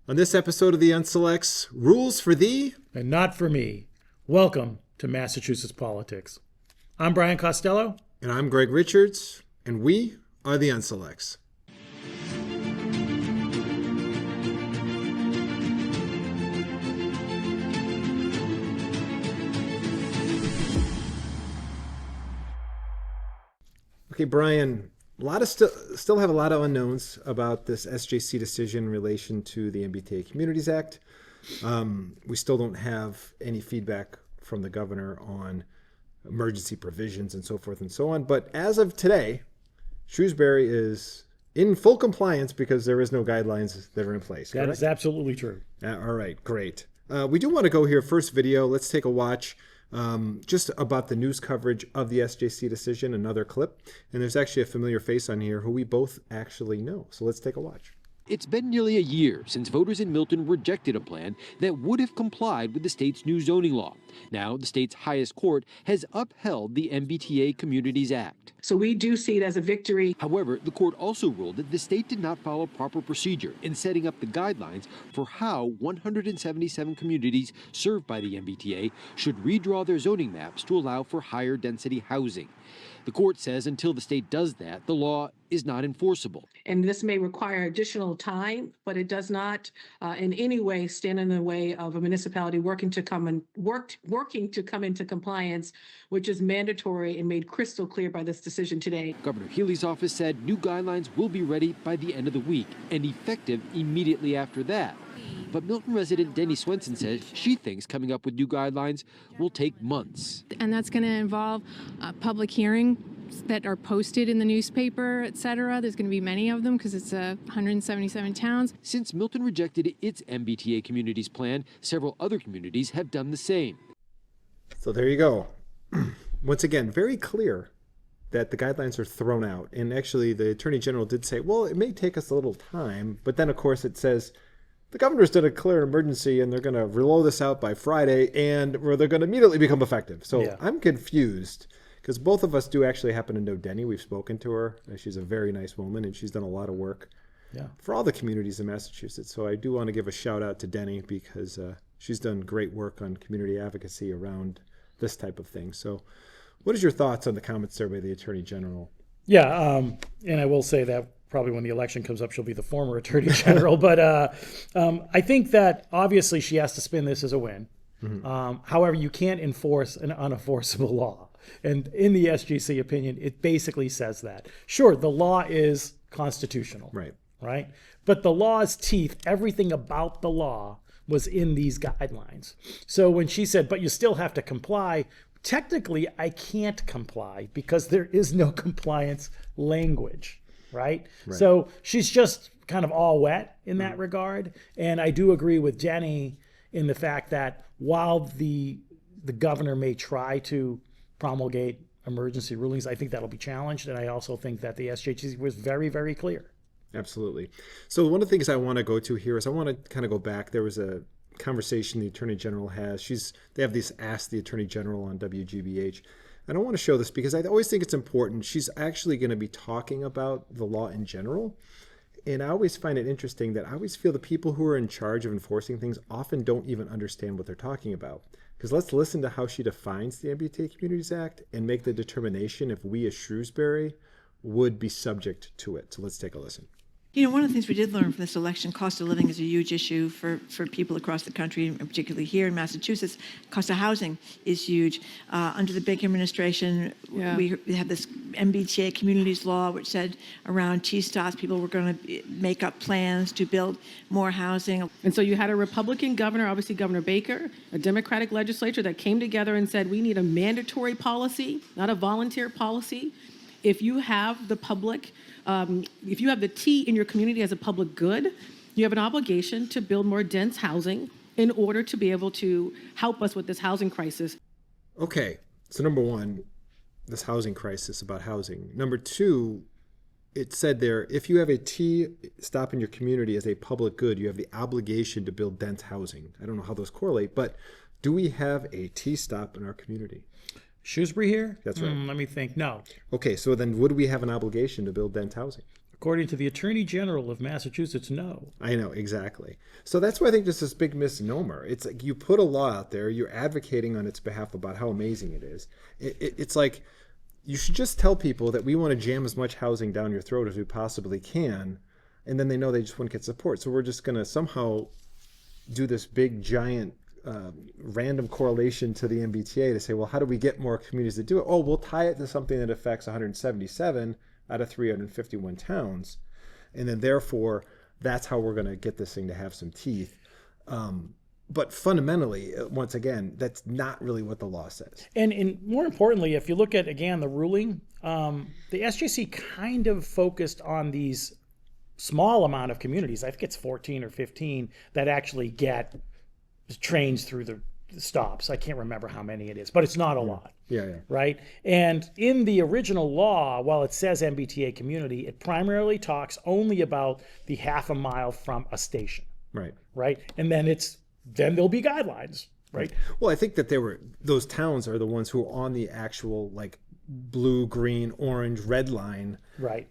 On this episode of the Unselects, rules for thee and not for me. Welcome to Massachusetts politics. I'm Brian Costello. And I'm Gregg Richards, and we are the Unselects. Okay, Brian, still have a lot of unknowns about this SJC decision in relation to the MBTA Communities Act. We still don't have any feedback from the governor on emergency provisions and so forth and so on. But as of today, Shrewsbury is in full compliance because there is no guidelines that are in place. That correct? is absolutely true. All right, great. We do want to go here. First video, let's take a watch. Just about the news coverage of the SJC decision, another clip. And there's actually a familiar face on here who we both actually know. So let's take a watch. It's been nearly a year since voters in Milton rejected a plan that would have complied with the state's new zoning law. Now, the state's highest court has upheld the MBTA Communities Act. So we do see it as a victory. However, the court also ruled that the state did not follow proper procedure in setting up the guidelines for how 177 communities served by the MBTA should redraw their zoning maps to allow for higher density housing. The court says until the state does that, the law is not enforceable. And this may require additional time, but it does not in any way stand in the way of a municipality working to come into compliance, which is mandatory and made crystal clear by this decision today. Governor Healy's office said new guidelines will be ready by the end of the week and effective immediately after that. But Milton resident Denny Swenson says she thinks coming up with new guidelines will take months. And that's going to involve public hearings that are posted in the newspaper, et cetera. There's going to be many of them because it's 177 towns. Since Milton rejected its MBTA communities plan, several other communities have done the same. So there you go. Once again, very clear that the guidelines are thrown out. And actually, the Attorney General did say, well, it may take us a little time. But then, of course, it says, the governor's done a clear emergency and they're going to roll this out by Friday and they're going to immediately become effective. So yeah. I'm confused because both of us do actually happen to know Denny. We've spoken to her. She's a very nice woman and she's done a lot of work for all the communities in Massachusetts. So I do want to give a shout out to Denny because she's done great work on community advocacy around this type of thing. So what is your thoughts on the comments there by the Attorney General? Yeah, and I will say that probably when the election comes up, she'll be the former Attorney General. But I think that obviously she has to spin this as a win. Mm-hmm. However, you can't enforce an unenforceable law. And in the SGC opinion, it basically says that. Sure, the law is constitutional. Right? But the law's teeth, everything about the law was in these guidelines. So when she said, but you still have to comply, technically I can't comply because there is no compliance language. Right? So she's just kind of all wet in that regard. And I do agree with Jenny in the fact that while the governor may try to promulgate emergency rulings, I think that'll be challenged. And I also think that the SJC was very, very clear. Absolutely. So one of the things I want to go to here is I want to kind of go back. There was a conversation the Attorney General has. They have this Ask the Attorney General on WGBH. And I want to show this because I always think it's important. She's actually going to be talking about the law in general. And I always find it interesting that I always feel the people who are in charge of enforcing things often don't even understand what they're talking about. Because let's listen to how she defines the MBTA Communities Act and make the determination if we as Shrewsbury would be subject to it. So let's take a listen. You know, one of the things we did learn from this election, cost of living is a huge issue for people across the country, and particularly here in Massachusetts. Cost of housing is huge. Under the Baker administration, we had this MBTA communities law, which said around T-stops, people were going to make up plans to build more housing. And so you had a Republican governor, obviously Governor Baker, a Democratic legislature that came together and said, we need a mandatory policy, not a volunteer policy. If you have the public, if you have the T in your community as a public good, you have an obligation to build more dense housing in order to be able to help us with this housing crisis. Okay, so number one, this housing crisis about housing. Number two, it said there, if you have a T stop in your community as a public good, you have the obligation to build dense housing. I don't know how those correlate, but do we have a T stop in our community? Shrewsbury here? That's right. Let me think. No. Okay, so then would we have an obligation to build dense housing? According to the Attorney General of Massachusetts, no. I know, exactly. So that's why I think this is this big misnomer. It's like you put a law out there, you're advocating on its behalf about how amazing it is. It's like you should just tell people that we want to jam as much housing down your throat as we possibly can, and then they know they just won't get support. So we're just going to somehow do this big, giant, random correlation to the MBTA to say, well, how do we get more communities to do it? Oh, we'll tie it to something that affects 177 out of 351 towns. And then therefore, that's how we're going to get this thing to have some teeth. But fundamentally, once again, that's not really what the law says. And more importantly, if you look at, again, the ruling, the SJC kind of focused on these small amount of communities. I think it's 14 or 15 that actually get trains through the stops. I can't remember how many it is, but it's not a lot. Yeah. Right? And in the original law, while it says MBTA community, it primarily talks only about the half a mile from a station. Right? And then there'll be guidelines, right? Well, I think that those towns are the ones who are on the actual like blue, green, orange, red line. Right.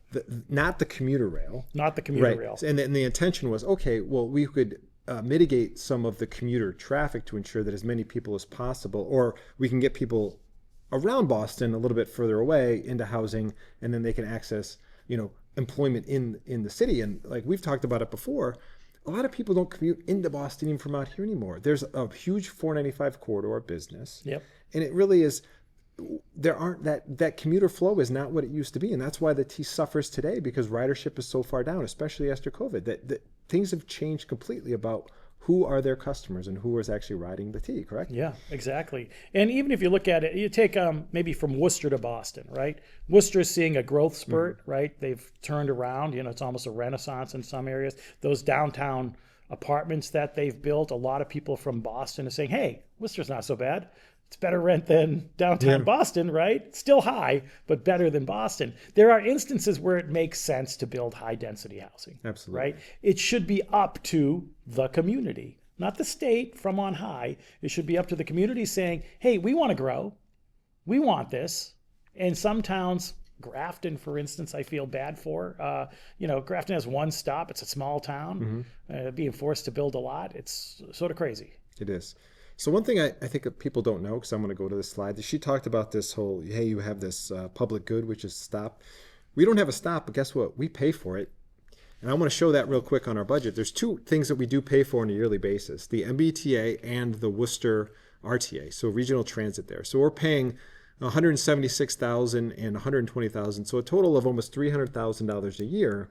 Not the commuter rail. Not the commuter rail. And the intention was, okay, well, we could mitigate some of the commuter traffic to ensure that as many people as possible, or we can get people around Boston a little bit further away into housing, and then they can access, employment in the city. And like we've talked about it before, a lot of people don't commute into Boston even from out here anymore. There's a huge 495 corridor business. Yep. And it really is, there aren't that commuter flow is not what it used to be. And that's why the T suffers today, because ridership is so far down, especially after COVID, that things have changed completely about who are their customers and who is actually riding the T, correct? Yeah, exactly. And even if you look at it, you take maybe from Worcester to Boston, right? Worcester's seeing a growth spurt, right? They've turned around, it's almost a renaissance in some areas. Those downtown apartments that they've built, a lot of people from Boston are saying, hey, Worcester's not so bad. It's better rent than downtown Boston, right? Still high, but better than Boston. There are instances where it makes sense to build high density housing. Absolutely. Right? It should be up to the community, not the state from on high. It should be up to the community saying, hey, we want to grow. We want this. And some towns, Grafton, for instance, I feel bad for. Grafton has one stop. It's a small town. Being forced to build a lot, it's sort of crazy. It is. So one thing I think people don't know, because I'm going to go to this slide, is she talked about this whole, hey, you have this public good, which is stop. We don't have a stop, but guess what? We pay for it. And I want to show that real quick on our budget. There's two things that we do pay for on a yearly basis, the MBTA and the Worcester RTA, so regional transit there. So we're paying $176,000 and $120,000, so a total of almost $300,000 a year,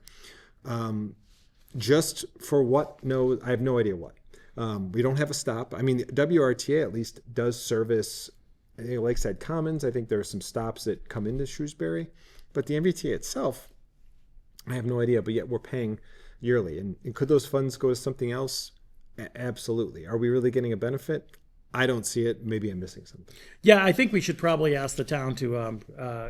just for what? No, I have no idea what. We don't have a stop. I mean, the WRTA at least does service Lakeside Commons. I think there are some stops that come into Shrewsbury, but the MBTA itself, I have no idea, but yet we're paying yearly. And could those funds go to something else? Absolutely. Are we really getting a benefit? I don't see it. Maybe I'm missing something. Yeah, I think we should probably ask the town to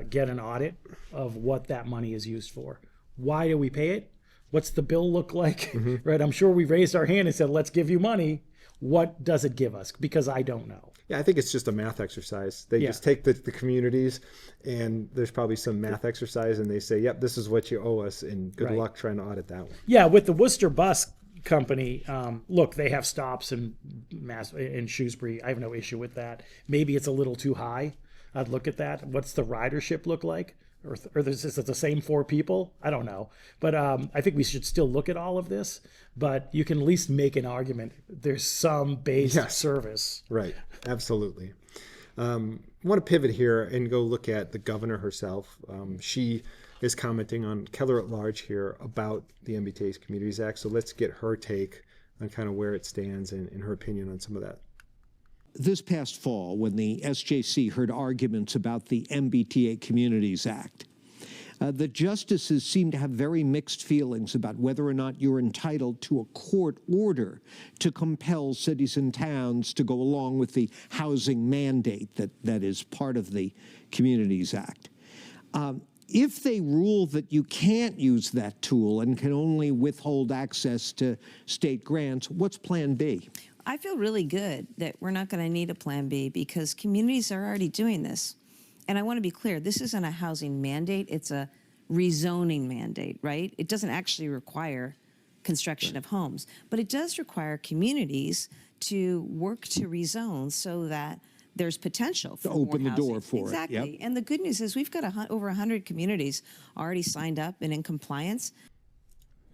get an audit of what that money is used for. Why do we pay it? What's the bill look like? Right? I'm sure we raised our hand and said, let's give you money. What does it give us? Because I don't know. Yeah, I think it's just a math exercise. They just take the communities, and there's probably some math exercise, and they say, yep, this is what you owe us, and good luck trying to audit that one. Yeah, with the Worcester Bus Company, look, they have stops in Shrewsbury. I have no issue with that. Maybe it's a little too high. I'd look at that. What's the ridership look like? Or is it the same 4 people? I don't know. But I think we should still look at all of this. But you can at least make an argument. There's some base service. Right. Absolutely. I want to pivot here and go look at the governor herself. She is commenting on Keller at large here about the MBTA's Communities Act. So let's get her take on kind of where it stands and her opinion on some of that. This past fall, when the SJC heard arguments about the MBTA Communities Act, the justices seemed to have very mixed feelings about whether or not you're entitled to a court order to compel cities and towns to go along with the housing mandate that is part of the Communities Act. If they rule that you can't use that tool and can only withhold access to state grants, what's Plan B? I feel really good that we're not going to need a Plan B because communities are already doing this. And I want to be clear, this isn't a housing mandate, it's a rezoning mandate, right? It doesn't actually require construction of homes, but it does require communities to work to rezone so that there's potential for open more the door housing. for it, Exactly. yep. And the good news is we've got over 100 communities already signed up and in compliance.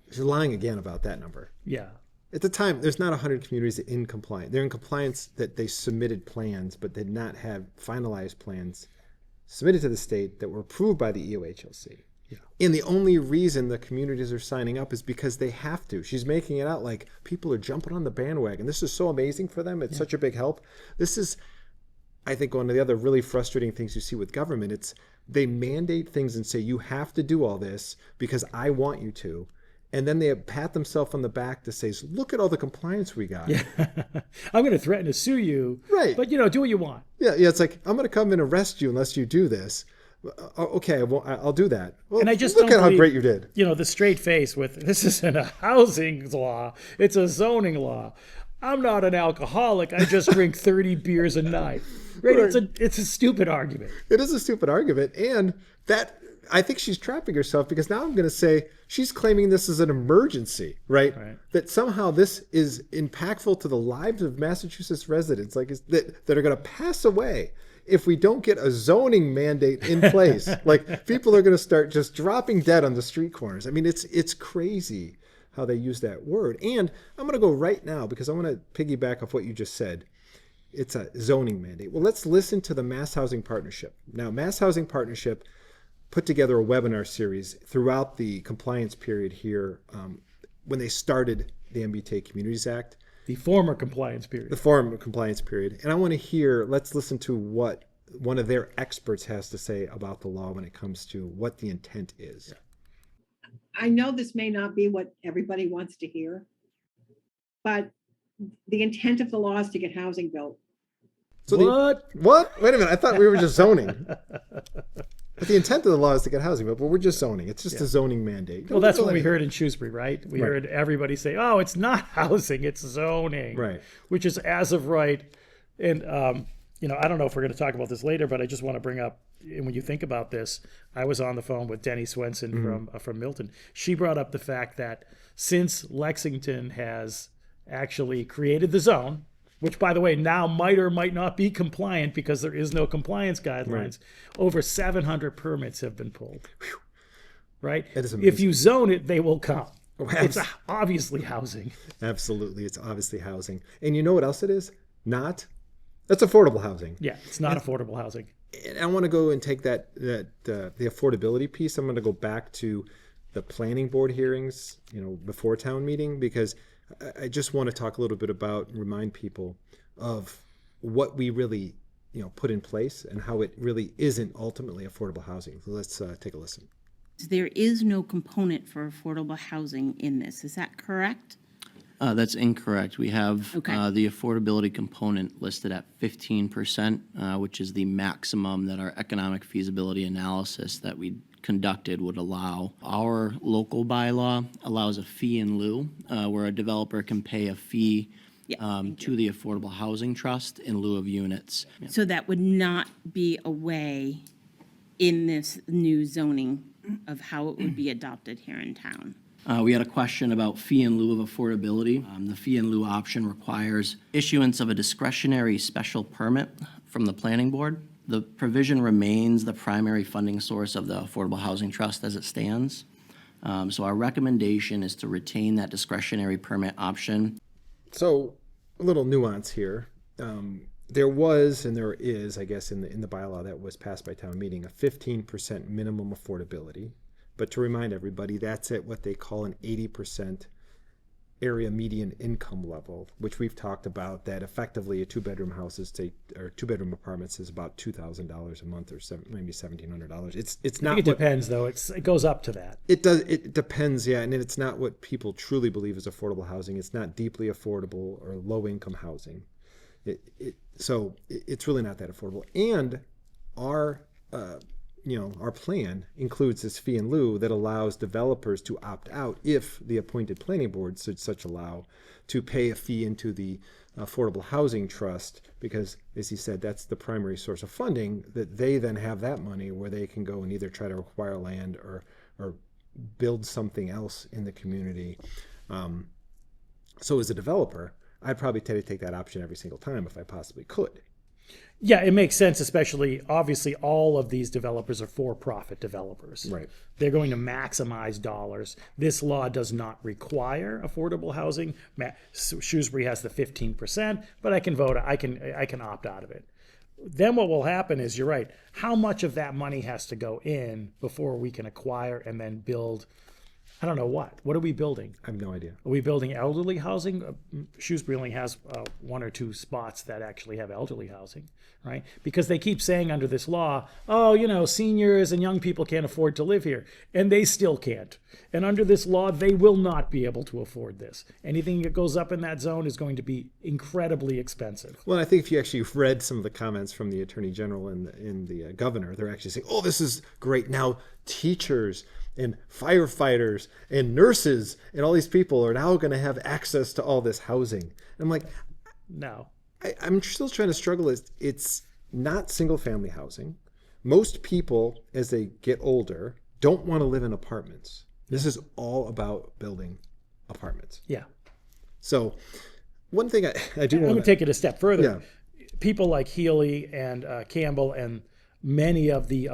She's lying again about that number. Yeah. At the time, there's not 100 communities in compliance. They're in compliance that they submitted plans, but did not have finalized plans submitted to the state that were approved by the EOHLC. Yeah. And the only reason the communities are signing up is because they have to. She's making it out like people are jumping on the bandwagon. This is so amazing for them. It's such a big help. This is, I think, one of the other really frustrating things you see with government. It's they mandate things and say, you have to do all this because I want you to. And then they pat themselves on the back to say, look at all the compliance we got. Yeah. I'm going to threaten to sue you. Right. But, do what you want. Yeah, it's like, I'm going to come and arrest you unless you do this. Okay, I'll do that. Well, And I just look don't at how believe, great you did. The straight face with, this isn't a housing law. It's a zoning law. I'm not an alcoholic. I just drink 30 beers a night. Right? It's a stupid argument. It is a stupid argument. And that, I think she's trapping herself because now I'm going to say she's claiming this is an emergency, right? That somehow this is impactful to the lives of Massachusetts residents, like that are going to pass away if we don't get a zoning mandate in place. Like people are going to start just dropping dead on the street corners. I mean, it's crazy how they use that word. And I'm going to go right now because I want to piggyback off what you just said. It's a zoning mandate. Well, let's listen to the Mass Housing Partnership. Now, Mass Housing Partnership put together a webinar series throughout the compliance period here when they started the MBTA Communities Act. The former compliance period. The former compliance period. And I want to hear, let's listen to what one of their experts has to say about the law when it comes to what the intent is. I know this may not be what everybody wants to hear, but the intent of the law is to get housing built. So what? Wait a minute. I thought we were just zoning. But the intent of the law is to get housing, but we're just zoning. It's just a zoning mandate. Well, that's what we heard in Shrewsbury, right? We heard everybody say, oh, it's not housing, it's zoning. Right. Which is as of right. And, I don't know if we're going to talk about this later, but I just want to bring up, and when you think about this, I was on the phone with Denny Swenson from Milton. She brought up the fact that since Lexington has actually created the zone, which, by the way, now might or might not be compliant because there is no compliance guidelines. Over 700 permits have been pulled. Whew. Right? That is amazing. If you zone it, they will come. It's obviously housing. Absolutely. It's obviously housing. And you know what else it is? That's affordable housing. Yeah, it's not affordable housing. And I want to go and take the affordability piece. I'm going to go back to the planning board hearings, before town meeting, because I just want to talk a little bit about, remind people of what we really, put in place and how it really isn't ultimately affordable housing. So let's take a listen. There is no component for affordable housing in this. Is that correct? That's incorrect. We have the affordability component listed at 15%, which is the maximum that our economic feasibility analysis that we conducted would allow. Our local bylaw allows a fee in lieu, where a developer can pay a fee to the Affordable Housing Trust in lieu of units. So that would not be a way in this new zoning of how it would be adopted here in town. We had a question about fee in lieu of affordability. The fee in lieu option requires issuance of a discretionary special permit from the planning board. The provision remains the primary funding source of the Affordable Housing Trust as it stands. So our recommendation is to retain that discretionary permit option. So a little nuance here. There was, and there is, I guess, in the bylaw that was passed by town meeting, a 15% minimum affordability. But to remind everybody, that's at what they call an 80% area median income level, which we've talked about, that effectively a two-bedroom two-bedroom apartments is about $2,000 a month, or maybe $1,700. It's not. I think it depends, though. It goes up to that. It does. It depends, yeah, and it's not what people truly believe is affordable housing. It's not deeply affordable or low-income housing. So it's really not that affordable. And our plan includes this fee in lieu that allows developers to opt out if the appointed planning board should such allow, to pay a fee into the Affordable Housing Trust, because, as he said, that's the primary source of funding, that they then have that money where they can go and either try to acquire land or or build something else in the community. So as a developer, I'd probably tend to take that option every single time if I possibly could. Yeah, it makes sense, especially, obviously, all of these developers are for-profit developers. Right. They're going to maximize dollars. This law does not require affordable housing. Shrewsbury has the 15%, but I can vote. I can opt out of it. Then what will happen is, you're right, how much of that money has to go in before we can acquire and then build? I don't know what. What are we building? I have no idea. Are we building elderly housing? Shrewsbury only has 1 or 2 spots that actually have elderly housing, right? Because they keep saying under this law, oh, you know, seniors and young people can't afford to live here. And they still can't. And under this law, they will not be able to afford this. Anything that goes up in that zone is going to be incredibly expensive. Well, I think if you actually read some of the comments from the Attorney General and the Governor, they're actually saying, oh, this is great. Now teachers and firefighters and nurses and all these people are now going to have access to all this housing. And I'm like, no. I'm still trying to struggle. It's not single family housing. Most people, as they get older, don't want to live in apartments. This is all about building apartments. Yeah. So one thing I do want to... Let me take it a step further. Yeah. People like Healy and Campbell and many of the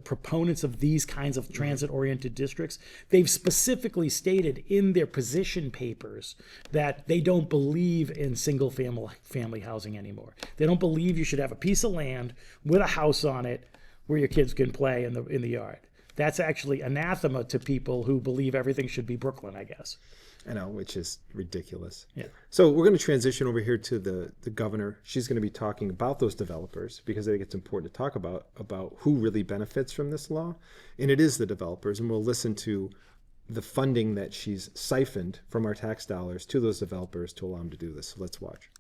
proponents of these kinds of transit-oriented districts, they've specifically stated in their position papers that they don't believe in single-family housing anymore. They don't believe you should have a piece of land with a house on it where your kids can play in the yard. That's actually anathema to people who believe everything should be Brooklyn, I guess. I know, which is ridiculous. Yeah. So we're going to transition over here to the governor. She's going to be talking about those developers because I think it's important to talk about who really benefits from this law. And it is the developers. And we'll listen to the funding that she's siphoned from our tax dollars to those developers to allow them to do this. So let's watch.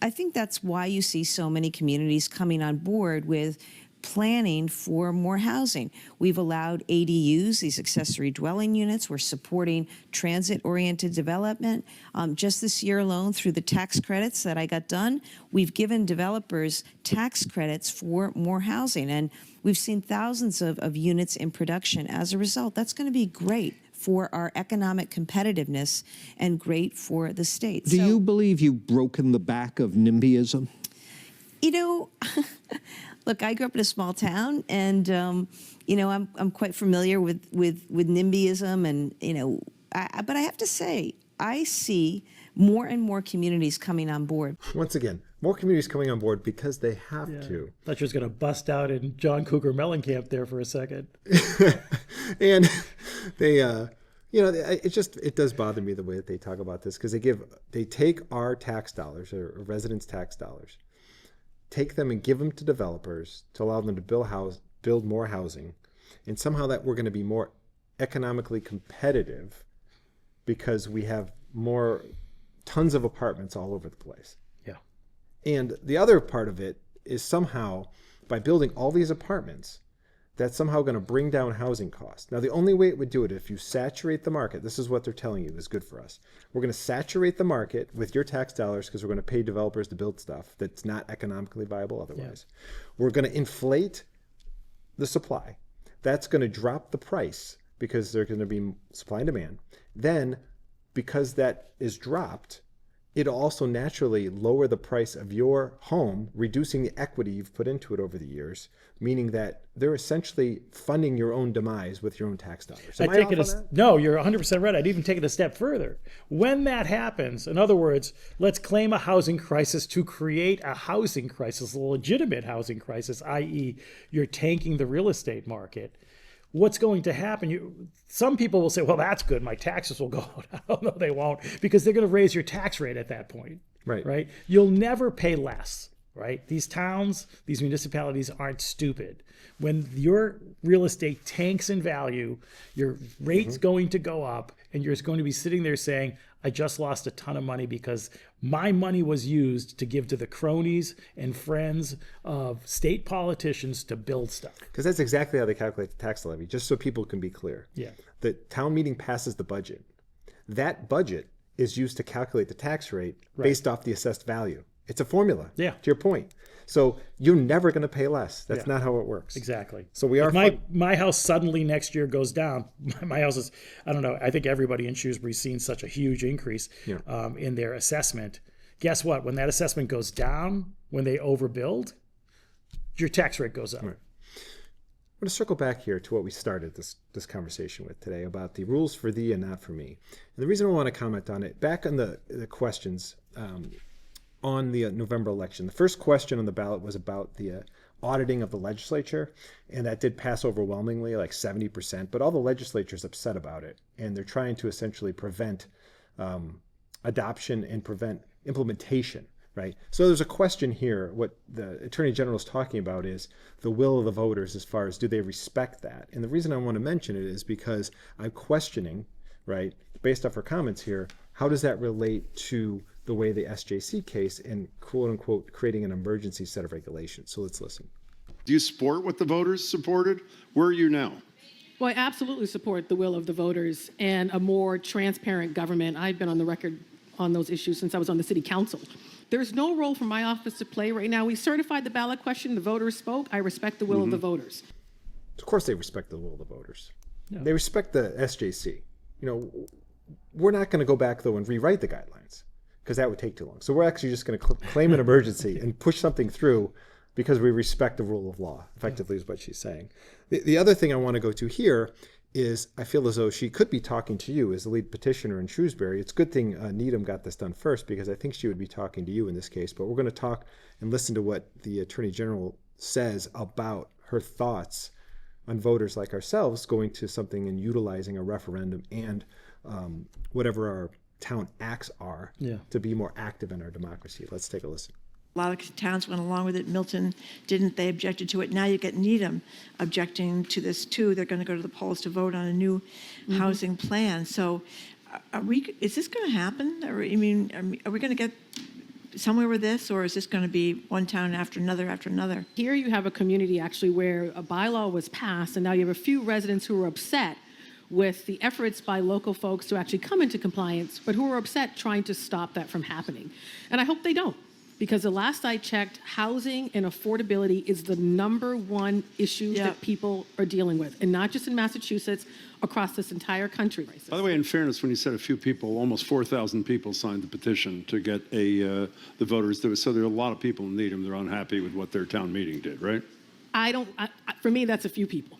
I think that's why you see so many communities coming on board with planning for more housing. We've allowed ADUs, these accessory dwelling units. We're supporting transit-oriented development. Just this year alone, through the tax credits that I got done, we've given developers tax credits for more housing. And we've seen thousands of units in production as a result. That's going to be great for our economic competitiveness and great for the state. Do you believe you've broken the back of NIMBYism? You know, look, I grew up in a small town, and you know, I'm quite familiar with NIMBYism, and you know, but I have to say, I see more and more communities coming on board. Once again, more communities coming on board because they have to. I thought you was going to bust out in John Cougar Mellencamp there for a second. And they, you know, it does bother me the way that they talk about this, because they take our tax dollars, or residents' tax dollars, take them and give them to developers to allow them to build more housing, and somehow that we're going to be more economically competitive because we have tons of apartments all over the place. Yeah. And the other part of it is somehow by building all these apartments, that's somehow going to bring down housing costs. Now, the only way it would do it, if you saturate the market, this is what they're telling you is good for us. We're going to saturate the market with your tax dollars because we're going to pay developers to build stuff that's not economically viable otherwise. Yeah. We're going to inflate the supply. That's going to drop the price because there's going to be supply and demand. Then, because that is dropped, it'll also naturally lower the price of your home, reducing the equity you've put into it over the years, meaning that they're essentially funding your own demise with your own tax dollars. No, you're 100% right. I'd even take it a step further. When that happens, in other words, let's claim a housing crisis to create a housing crisis, a legitimate housing crisis, i.e. you're tanking the real estate market. What's going to happen? Some people will say, well, that's good. My taxes will go out. No, they won't, because they're going to raise your tax rate at that point. Right? You'll never pay less. Right? These towns, these municipalities aren't stupid. When your real estate tanks in value, your rate's going to go up, and you're going to be sitting there saying, I just lost a ton of money because my money was used to give to the cronies and friends of state politicians to build stuff. Because that's exactly how they calculate the tax levy, just so people can be clear. Yeah. The town meeting passes the budget. That budget is used to calculate the tax rate based off the assessed value. It's a formula. Yeah. To your point. So you're never going to pay less. That's not how it works. Exactly. So we are. If my house suddenly next year goes down, my house is, I don't know, I think everybody in Shrewsbury's seen such a huge increase in their assessment. Guess what? When that assessment goes down, when they overbuild, your tax rate goes up. Right. I'm going to circle back here to what we started this conversation with today about the rules for thee and not for me. And the reason I want to comment on it, back on the questions on the November election, the first question on the ballot was about the auditing of the legislature, and that did pass overwhelmingly, like 70%, but all the legislature's upset about it, and they're trying to essentially prevent adoption and prevent implementation. Right. So there's a question here. What the Attorney General is talking about is the will of the voters as far as do they respect that? And the reason I want to mention it is because I'm questioning, right, based off her comments here, how does that relate to the way the SJC case and quote unquote creating an emergency set of regulations? So let's listen. Do you support what the voters supported? Where are you now? Well, I absolutely support the will of the voters and a more transparent government. I've been on the record on those issues since I was on the city council. There's no role for my office to play right now. We certified the ballot question. The voters spoke. I respect the will of the voters. Of course they respect the will of the voters. Yeah. They respect the SJC. You know, we're not going to go back, though, and rewrite the guidelines because that would take too long. So we're actually just going to claim an emergency and push something through because we respect the rule of law, effectively is what she's saying. The other thing I want to go to here is I feel as though she could be talking to you as the lead petitioner in Shrewsbury. It's a good thing Needham got this done first because I think she would be talking to you in this case. But we're going to talk and listen to what the Attorney General says about her thoughts on voters like ourselves going to something and utilizing a referendum and whatever our town acts are to be more active in our democracy. Let's take a listen. A lot of towns went along with it. Milton didn't. They objected to it. Now you get Needham objecting to this too. They're going to go to the polls to vote on a new housing plan. So is this going to happen? Or, I mean, are we going to get somewhere with this, or is this going to be one town after another after another? Here you have a community actually where a bylaw was passed, and now you have a few residents who are upset with the efforts by local folks to actually come into compliance, but who are upset trying to stop that from happening. And I hope they don't. Because the last I checked, housing and affordability is the #1 issue that people are dealing with, and not just in Massachusetts, across this entire country. By the way, in fairness, when you said a few people, almost 4,000 people signed the petition to get the voters. So there are a lot of people in Needham. They're unhappy with what their town meeting did, right? For me, that's a few people.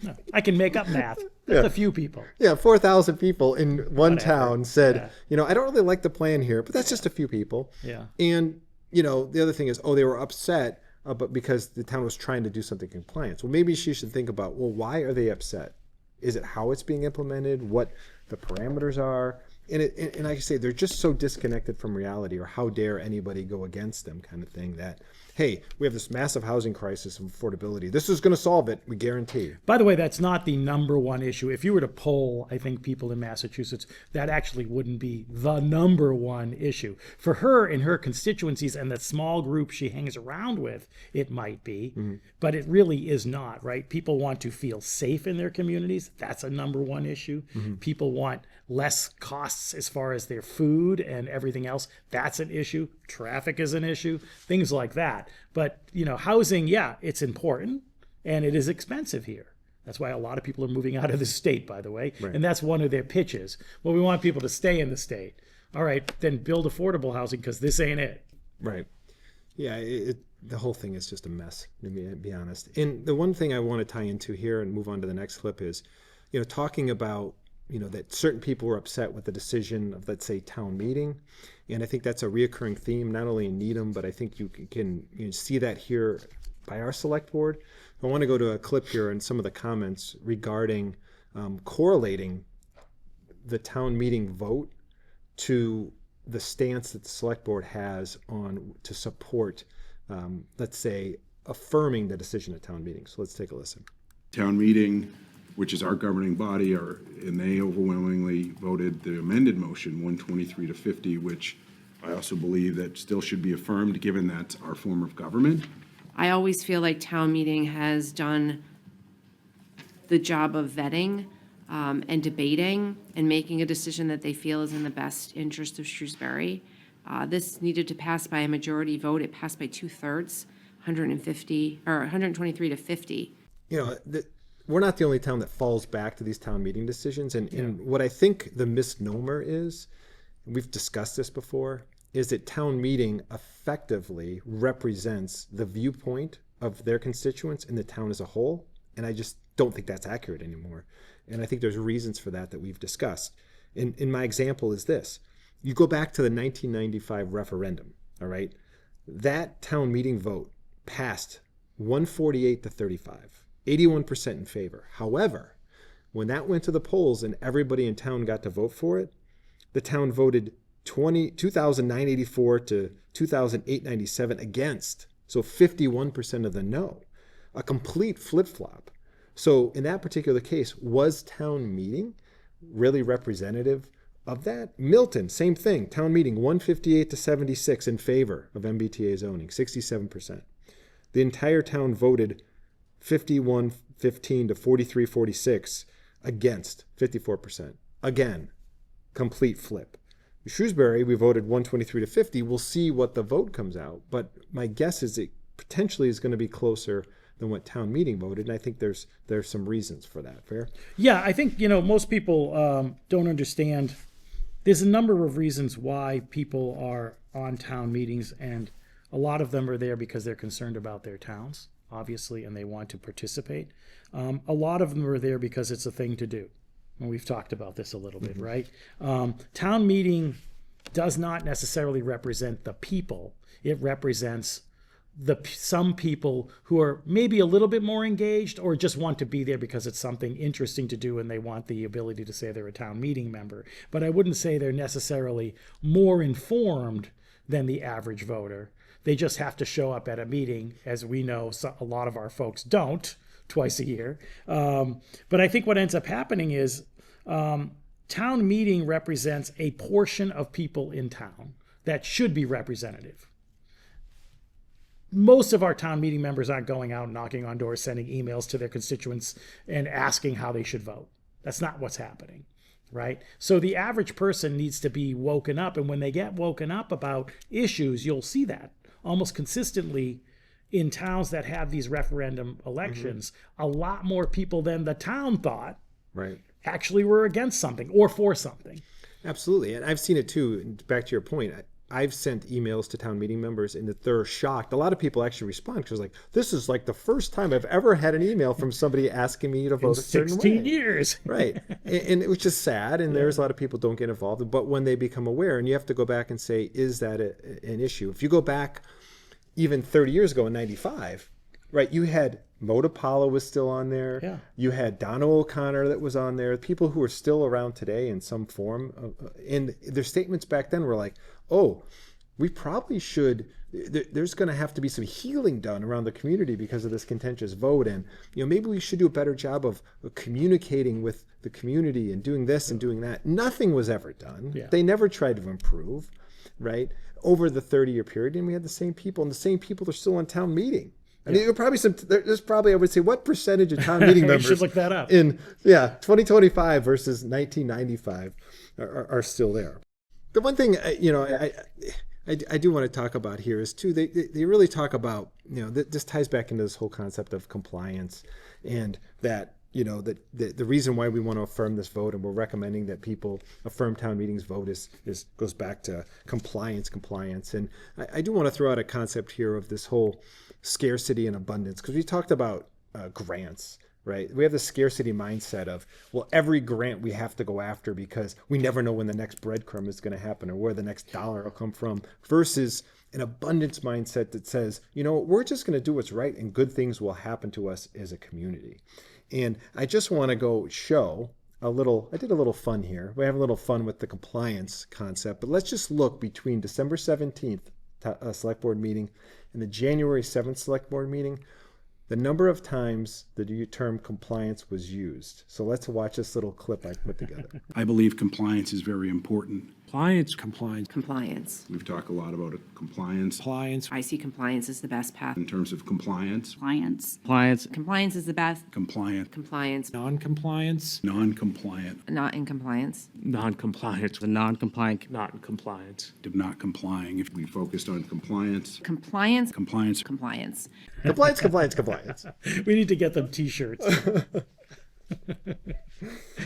No, I can make up math. That's a few people. Yeah, 4,000 people in one town said, you know, I don't really like the plan here, but that's just a few people. Yeah. And, you know, the other thing is, they were upset, but because the town was trying to do something in compliance. Well, maybe she should think about, well, why are they upset? Is it how it's being implemented? What the parameters are? And like I say, they're just so disconnected from reality, or how dare anybody go against them kind of thing, that, hey, we have this massive housing crisis of affordability. This is going to solve it, we guarantee. By the way, that's not the #1 issue. If you were to poll, I think, people in Massachusetts, that actually wouldn't be the #1 issue. For her and her constituencies and the small group she hangs around with, it might be, but it really is not, right? People want to feel safe in their communities. That's a #1 issue. People want less costs as far as their food and everything else. That's an issue. Traffic is an issue, things like that. But, you know, housing, it's important, and it is expensive here. That's why a lot of people are moving out of the state, by the way. Right. And that's one of their pitches. Well, we want people to stay in the state. All right, then build affordable housing, because this ain't it. Right. Yeah, the whole thing is just a mess, to be honest. And the one thing I want to tie into here and move on to the next clip is, you know, talking about, you know, that certain people were upset with the decision of, let's say, town meeting. And I think that's a reoccurring theme, not only in Needham, but I think you can see that here by our select board. I want to go to a clip here and some of the comments regarding correlating the town meeting vote to the stance that the select board has on to support, let's say, affirming the decision at town meeting. So let's take a listen. Town meeting, which is our governing body, and they overwhelmingly voted the amended motion 123 to 50, which I also believe that still should be affirmed, given that's our form of government. I always feel like town meeting has done the job of vetting and debating and making a decision that they feel is in the best interest of Shrewsbury. This needed to pass by a majority vote. It passed by 2/3, 150 or 123 to 50. We're not the only town that falls back to these town meeting decisions. And what I think the misnomer is, and we've discussed this before, is that town meeting effectively represents the viewpoint of their constituents in the town as a whole. And I just don't think that's accurate anymore. And I think there's reasons for that we've discussed. In my example is this. You go back to the 1995 referendum, all right? That town meeting vote passed 148 to 35, 81% in favor. However, when that went to the polls and everybody in town got to vote for it, the town voted 2,984 to 2,897 against. So 51% of the no. A complete flip-flop. So in that particular case, was town meeting really representative of that? Milton, same thing. Town meeting 158 to 76 in favor of MBTA zoning, 67%. The entire town voted 51-15 to 43-46 against, 54%. Again, complete flip. Shrewsbury, we voted 123 to 50. We'll see what the vote comes out. But my guess is it potentially is going to be closer than what town meeting voted. And I think there's some reasons for that. Fair? Yeah, I think, most people don't understand. There's a number of reasons why people are on town meetings, and a lot of them are there because they're concerned about their towns, obviously, and they want to participate. A lot of them are there because it's a thing to do. And we've talked about this a little bit, right? Town meeting does not necessarily represent the people. It represents some people who are maybe a little bit more engaged or just want to be there because it's something interesting to do and they want the ability to say they're a town meeting member. But I wouldn't say they're necessarily more informed than the average voter. They just have to show up at a meeting, as we know a lot of our folks don't, twice a year. But I think what ends up happening is town meeting represents a portion of people in town that should be representative. Most of our town meeting members aren't going out knocking on doors, sending emails to their constituents and asking how they should vote. That's not what's happening, right? So the average person needs to be woken up. And when they get woken up about issues, you'll see that almost consistently in towns that have these referendum elections. A lot more people than the town thought actually were against something or for something. Absolutely. And I've seen it too. Back to your point, I've sent emails to town meeting members and that they're shocked. A lot of people actually respond because like, this is like the first time I've ever had an email from somebody asking me to vote a certain way. 16 years. Right. And it was just sad. And there's a lot of people don't get involved. But when they become aware, and you have to go back and say, is that an issue? If you go back even 30 years ago in 95, right, you had Mo DiPaolo was still on there. Yeah. You had Donald O'Connor that was on there. People who are still around today in some form. And their statements back then were like, oh, we probably should, there's going to have to be some healing done around the community because of this contentious vote. And, maybe we should do a better job of communicating with the community and doing this and doing that. Nothing was ever done. Yeah. They never tried to improve, right? Over the 30-year period. And we had the same people, and the same people are still on town meeting. I mean, there's probably, I would say, what percentage of town meeting members should look that up. in 2025 versus 1995 are still there. The one thing, I do want to talk about here is too, they really talk about, this ties back into this whole concept of compliance, and that, the reason why we want to affirm this vote and we're recommending that people affirm town meetings vote goes back to compliance. And I do want to throw out a concept here of this whole scarcity and abundance, because we talked about grants, right? We have the scarcity mindset of, well, every grant we have to go after because we never know when the next breadcrumb is going to happen or where the next dollar will come from, versus an abundance mindset that says, we're just going to do what's right and good things will happen to us as a community. And I just want to go show I did a little fun here. We have a little fun with the compliance concept, but let's just look between December 17th select board meeting and the January 7th select board meeting, the number of times the term compliance was used. So let's watch this little clip I put together. I believe compliance is very important. Compliance. We've talked a lot about compliance. I see compliance as the best path. In terms of compliance, Compliance. Compliance is the best. compliant, Compliance, Non-compliance, non-compliant, not in compliance. non-compliance, The non-compliant, not in compliance. of not complying. If we focused on compliance, Compliance, compliance, compliance. Compliance. We need to get them T-shirts.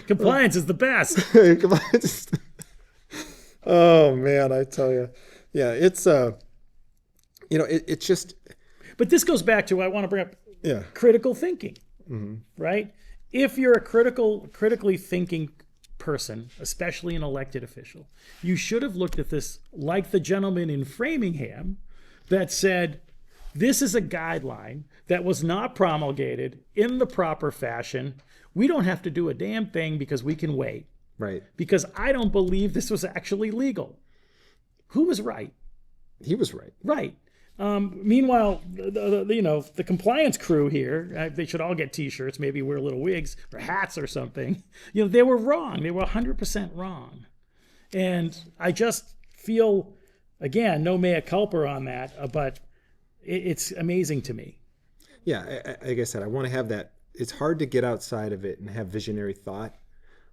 Compliance is the best. Compliance. Oh man, I tell you, yeah, it's it's just, But this goes back to, I want to bring up yeah, critical thinking, right? If you're a critically thinking person, especially an elected official, you should have looked at this like the gentleman in Framingham that said, this is a guideline that was not promulgated in the proper fashion. We don't have to do a damn thing because we can wait. right. Because I don't believe this was actually legal. Who was right? He was right. Right. Meanwhile, the compliance crew here, they should all get T-shirts, maybe wear little wigs or hats or something. They were wrong. They were 100% wrong. And I just feel, again, no mea culpa on that, but it's amazing to me. Yeah, like I said, I want to have that. It's hard to get outside of it and have visionary thought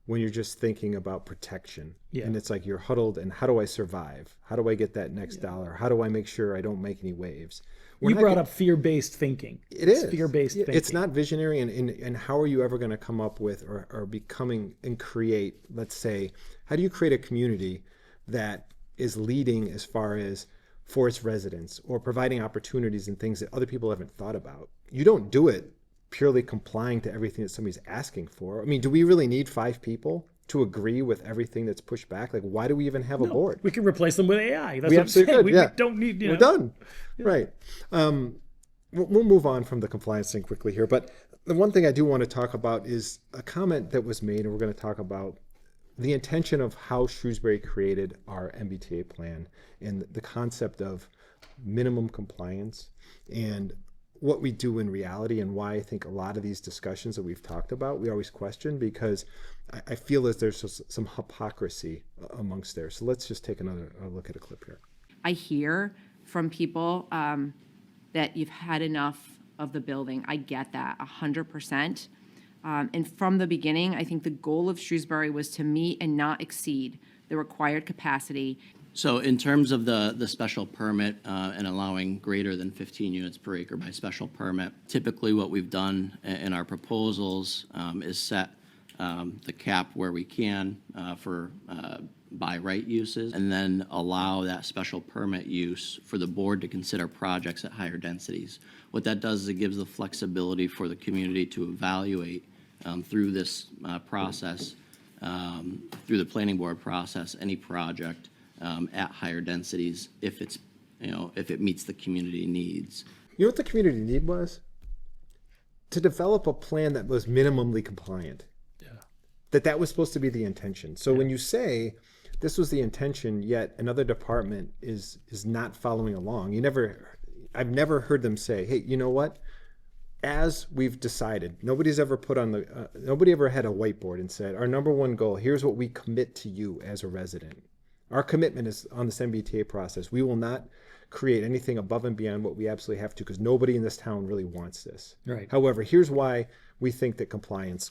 when you're just thinking about protection. Yeah. And it's like you're huddled and how do I survive? How do I get that next dollar? How do I make sure I don't make any waves? You brought up fear-based thinking. It's fear-based thinking. It's not visionary. And how are you ever going to come up with or becoming and create, let's say, how do you create a community that is leading as far as for its residents or providing opportunities and things that other people haven't thought about? You don't do it purely complying to everything that somebody's asking for. I mean, do we really need 5 people to agree with everything that's pushed back? Like, why do we even have a board? We can replace them with AI. That's We what I'm saying. absolutely could, We don't need, We're done. Yeah. Right. We'll move on from the compliance thing quickly here. But the one thing I do want to talk about is a comment that was made, and we're going to talk about the intention of how Shrewsbury created our MBTA plan and the concept of minimum compliance and what we do in reality, and why I think a lot of these discussions that we've talked about, we always question, because I feel as there's some hypocrisy amongst there. So let's just take another look at a clip here. I hear from people that you've had enough of the building. I get that 100%. And from the beginning, I think the goal of Shrewsbury was to meet and not exceed the required capacity. So in terms of the special permit and allowing greater than 15 units per acre by special permit, typically what we've done in our proposals is set the cap where we can for by right uses, and then allow that special permit use for the board to consider projects at higher densities. What that does is it gives the flexibility for the community to evaluate through this process, through the planning board process, any project at higher densities if it's, if it meets the community needs. You know what the community need was? To develop a plan that was minimally compliant. Yeah. That was supposed to be the intention. So when you say this was the intention, yet another department is not following along, I've never heard them say, hey, you know what? As we've decided, nobody ever had a whiteboard and said, our number one goal, here's what we commit to you as a resident. Our commitment is on this MBTA process. We will not create anything above and beyond what we absolutely have to, because nobody in this town really wants this. Right. However, here's why we think that compliance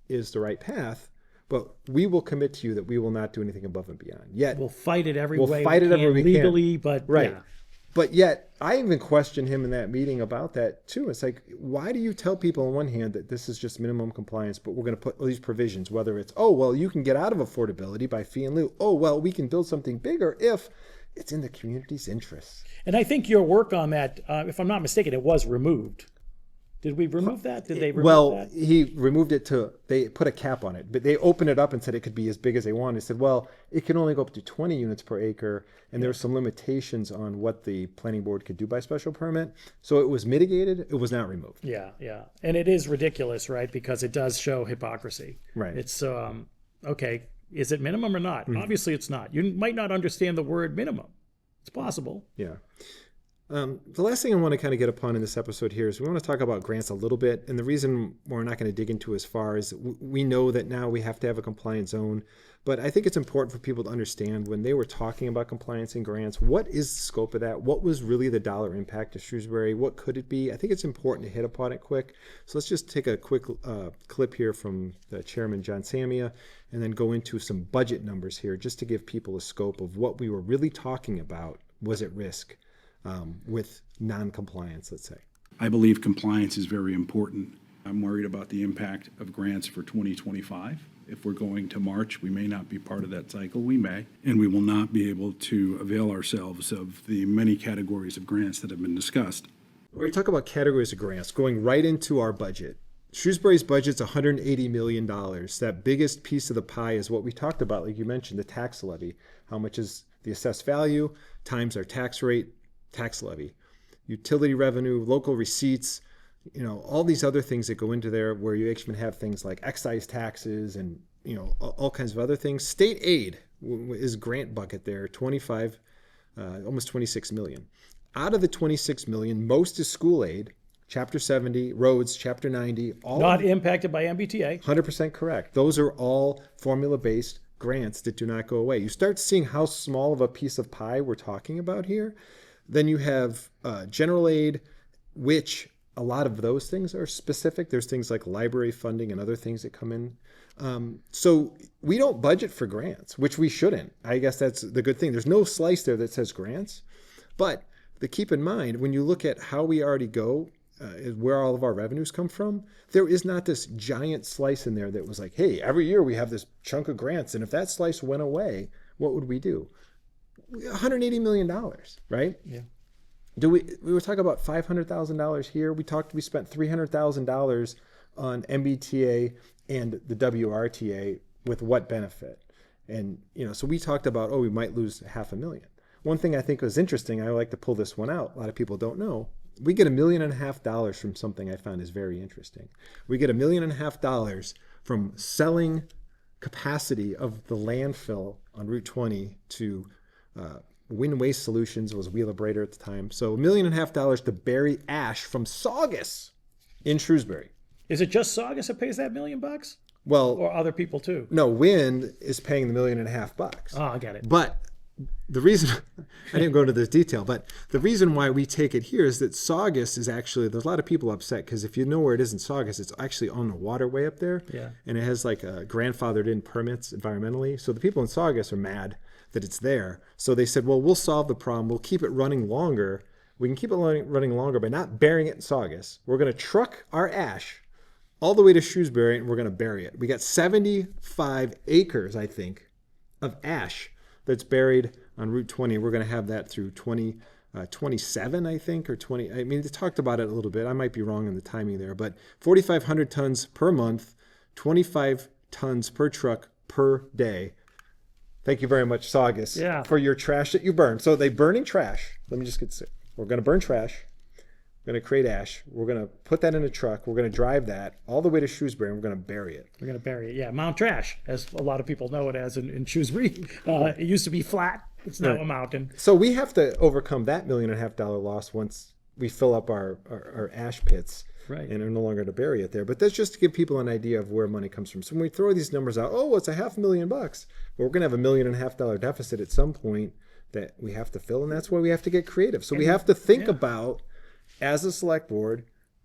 is the right path, but we will commit to you that we will not do anything above and beyond. Yet we'll fight it every way we can legally, but right. Yeah. But yet, I even questioned him in that meeting about that too. It's like, why do you tell people on one hand that this is just minimum compliance, but we're going to put all these provisions, whether it's, oh, well, you can get out of affordability by fee and lieu. Oh, well, we can build something bigger if it's in the community's interests. And I think your work on that, if I'm not mistaken, it was removed. Did we remove that? Did they remove that? He removed it they put a cap on it, but they opened it up and said it could be as big as they want. He said, well, it can only go up to 20 units per acre, and there's some limitations on what the planning board could do by special permit. So it was mitigated, it was not removed. Yeah, yeah. And it is ridiculous, right? Because it does show hypocrisy. Right. It's, okay, is it minimum or not? Mm-hmm. Obviously it's not. You might not understand the word minimum. It's possible. Yeah. The last thing I want to kind of get upon in this episode here is we want to talk about grants a little bit. And the reason we're not going to dig into as far is we know that now we have to have a compliant zone. But I think it's important for people to understand when they were talking about compliance and grants, what is the scope of that? What was really the dollar impact of Shrewsbury? What could it be? I think it's important to hit upon it quick. So let's just take a quick clip here from the chairman, John Samia, and then go into some budget numbers here just to give people a scope of what we were really talking about was at risk with non-compliance, let's say. I believe compliance is very important. I'm worried about the impact of grants for 2025. If we're going to March, we may not be part of that cycle. We may, and we will not be able to avail ourselves of the many categories of grants that have been discussed. We're going to talk about categories of grants, going right into our budget. Shrewsbury's budget's $180 million. That biggest piece of the pie is what we talked about, like you mentioned, the tax levy. How much is the assessed value times our tax rate, tax levy. Utility revenue, local receipts, all these other things that go into there where you actually have things like excise taxes and, all kinds of other things. State aid is grant bucket there, almost 26 million. Out of the 26 million, most is school aid, Chapter 70, roads, Chapter 90. All not impacted by MBTA. 100% correct. Those are all formula-based grants that do not go away. You start seeing how small of a piece of pie we're talking about here. Then you have general aid, which a lot of those things are specific. There's things like library funding and other things that come in. So we don't budget for grants, which we shouldn't. I guess that's the good thing. There's no slice there that says grants. But keep in mind, when you look at how we already go, where all of our revenues come from, there is not this giant slice in there that was like, hey, every year we have this chunk of grants. And if that slice went away, what would we do? $180 million, right? Yeah. We were talking about $500,000 here. We spent $300,000 on MBTA and the WRTA with what benefit? And, so we talked about, we might lose $500,000. One thing I think was interesting, I like to pull this one out. A lot of people don't know. We get $1.5 million from something I found is very interesting. We get $1.5 million from selling capacity of the landfill on Route 20 to Wind Waste Solutions, was Wheeler Brader at the time. So $1.5 million to bury ash from Saugus in Shrewsbury. Is it just Saugus that pays that $1 million? Well, or other people too? No, Wind is paying the $1.5 million. Oh, I get it. But the reason, I didn't go into this detail, but the reason why we take it here is that Saugus is actually, there's a lot of people upset because if you know where it is in Saugus, it's actually on the waterway up there. Yeah. And it has like grandfathered in permits environmentally. So the people in Saugus are mad that it's there. So they said, well, we'll solve the problem. We'll keep it running longer. We can keep it running longer by not burying it in Saugus. We're going to truck our ash all the way to Shrewsbury and we're going to bury it. We got 75 acres, I think, of ash that's buried on Route 20. We're going to have that through 2027, I think, or 20. I mean, they talked about it a little bit. I might be wrong in the timing there, but 4,500 tons per month, 25 tons per truck per day. Thank you very much, Saugus, for your trash that you burn. So they burning trash. Let me just get this. We're going to burn trash. We're going to create ash. We're going to put that in a truck. We're going to drive that all the way to Shrewsbury, and we're going to bury it. We're going to bury it. Yeah, Mount Trash, as a lot of people know it as in Shrewsbury. It used to be flat. It's now a mountain. So we have to overcome that $1.5 million loss once we fill up our ash pits. Right. And are no longer to bury it there. But that's just to give people an idea of where money comes from. So when we throw these numbers out, it's $500,000. Well, we're going to have $1.5 million deficit at some point that we have to fill, and that's why we have to get creative. So we have to think about, as a select board,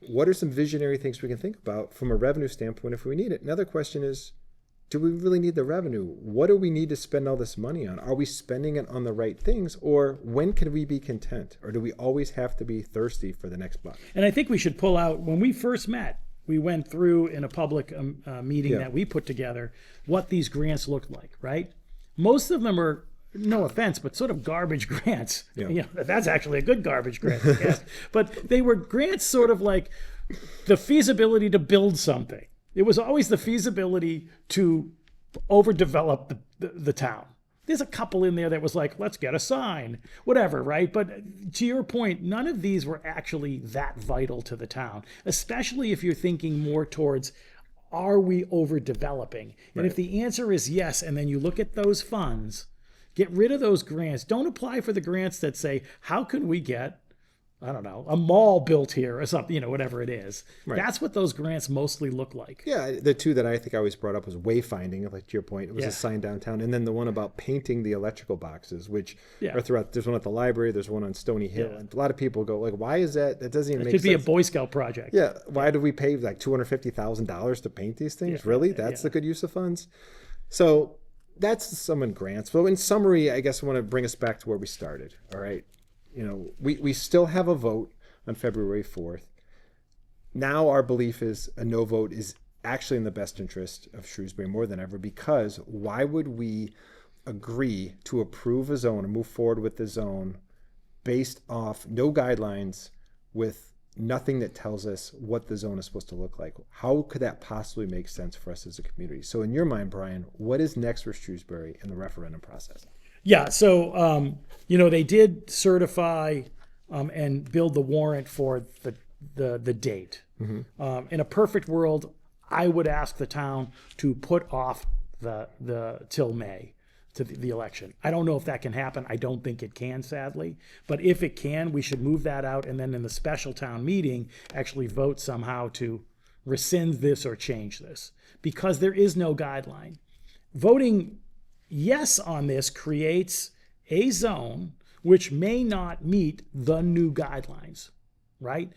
what are some visionary things we can think about from a revenue standpoint if we need it? Another question is, do we really need the revenue? What do we need to spend all this money on? Are we spending it on the right things? Or when can we be content? Or do we always have to be thirsty for the next buck? And I think we should pull out, when we first met, we went through in a public meeting that we put together what these grants looked like, right? Most of them are, no offense, but sort of garbage grants. Yeah. That's actually a good garbage grant, I guess. But they were grants sort of like the feasibility to build something. It was always the feasibility to overdevelop the town. There's a couple in there that was like, let's get a sign, whatever, right? But to your point, none of these were actually that vital to the town, especially if you're thinking more towards, are we overdeveloping? And if the answer is yes, and then you look at those funds, get rid of those grants. Don't apply for the grants that say, how can we get I don't know, a mall built here or something, you know, whatever it is. Right. That's what those grants mostly look like. Yeah, the two that I think I always brought up was wayfinding, like to your point. It was a sign downtown. And then the one about painting the electrical boxes, which are throughout. There's one at the library, there's one on Stony Hill. And a lot of people go, like, why is that? That doesn't even make sense. It could be a Boy Scout project. Yeah, why do we pay like $250,000 to paint these things? Really? That's the good use of funds? So that's some in grants. So in summary, I guess I want to bring us back to where we started, all right? You know, we still have a vote on February 4th. Now our belief is a no vote is actually in the best interest of Shrewsbury more than ever, because why would we agree to approve a zone or move forward with the zone based off no guidelines with nothing that tells us what the zone is supposed to look like? How could that possibly make sense for us as a community? So in your mind, Brian, what is next for Shrewsbury in the referendum process? Yeah, so, you know, they did certify and build the warrant for the date. Mm-hmm. In a perfect world, I would ask the town to put off the till May to the election. I don't know if that can happen. I don't think it can, sadly. But if it can, we should move that out, and then in the special town meeting, actually vote somehow to rescind this or change this, because there is no guideline. Voting yes on this creates a zone which may not meet the new guidelines, right?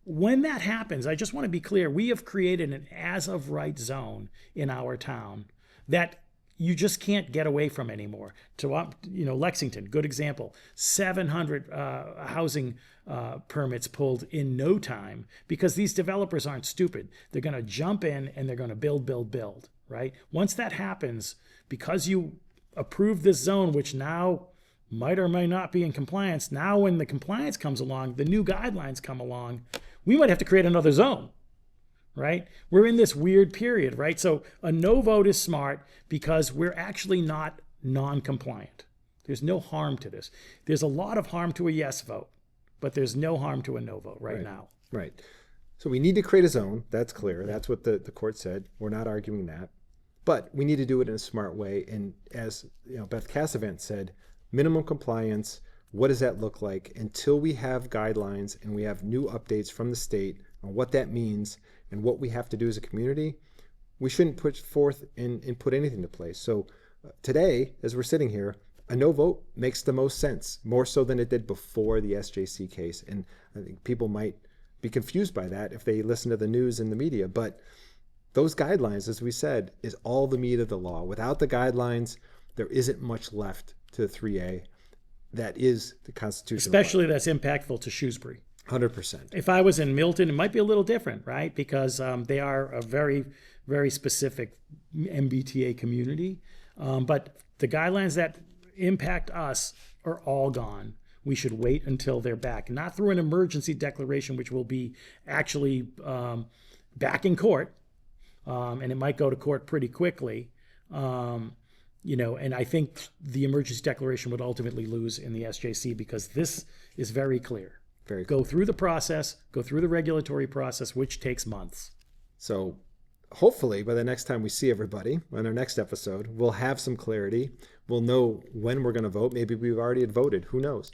When that happens, I just want to be clear, we have created an as-of-right zone in our town that you just can't get away from anymore. So, you know, Lexington, good example, 700 housing permits pulled in no time, because these developers aren't stupid. They're going to jump in and they're going to build, right? Once that happens, because you approve this zone, which now might or may not be in compliance, now when the compliance comes along, the new guidelines come along, we might have to create another zone, right? We're in this weird period, right? So a no vote is smart because we're actually not non-compliant. There's no harm to this. There's a lot of harm to a yes vote, but there's no harm to a no vote right now. Right. So we need to create a zone. That's clear. That's what the court said. We're not arguing that. But we need to do it in a smart way. And as you know, Beth Cassavant said, minimum compliance, what does that look like? Until we have guidelines and we have new updates from the state on what that means and what we have to do as a community, we shouldn't put forth and put anything into place. So today, as we're sitting here, a no vote makes the most sense, more so than it did before the SJC case. And I think people might be confused by that if they listen to the news and the media. But those guidelines, as we said, is all the meat of the law. Without the guidelines, there isn't much left to 3A. That is the constitutional. Especially that's impactful to Shrewsbury. 100%. If I was in Milton, it might be a little different, right? Because they are a very, very specific MBTA community. But the guidelines that impact us are all gone. We should wait until they're back, not through an emergency declaration, which will be actually back in court, and it might go to court pretty quickly. You know, and I think the emergency declaration would ultimately lose in the SJC, because this is very clear. Go through the process, go through the regulatory process, which takes months. So hopefully by the next time we see everybody on our next episode, we'll have some clarity. We'll know when we're going to vote. Maybe we've already had voted. Who knows?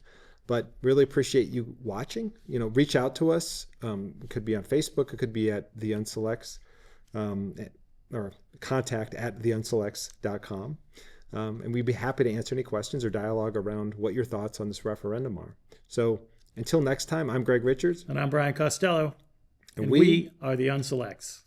But really appreciate you watching. You know, reach out to us. It could be on Facebook. It could be at the Unselects, or contact at theunselects.com. And we'd be happy to answer any questions or dialogue around what your thoughts on this referendum are. So until next time, I'm Gregg Richards. And I'm Brian Costello. And we are the Unselects.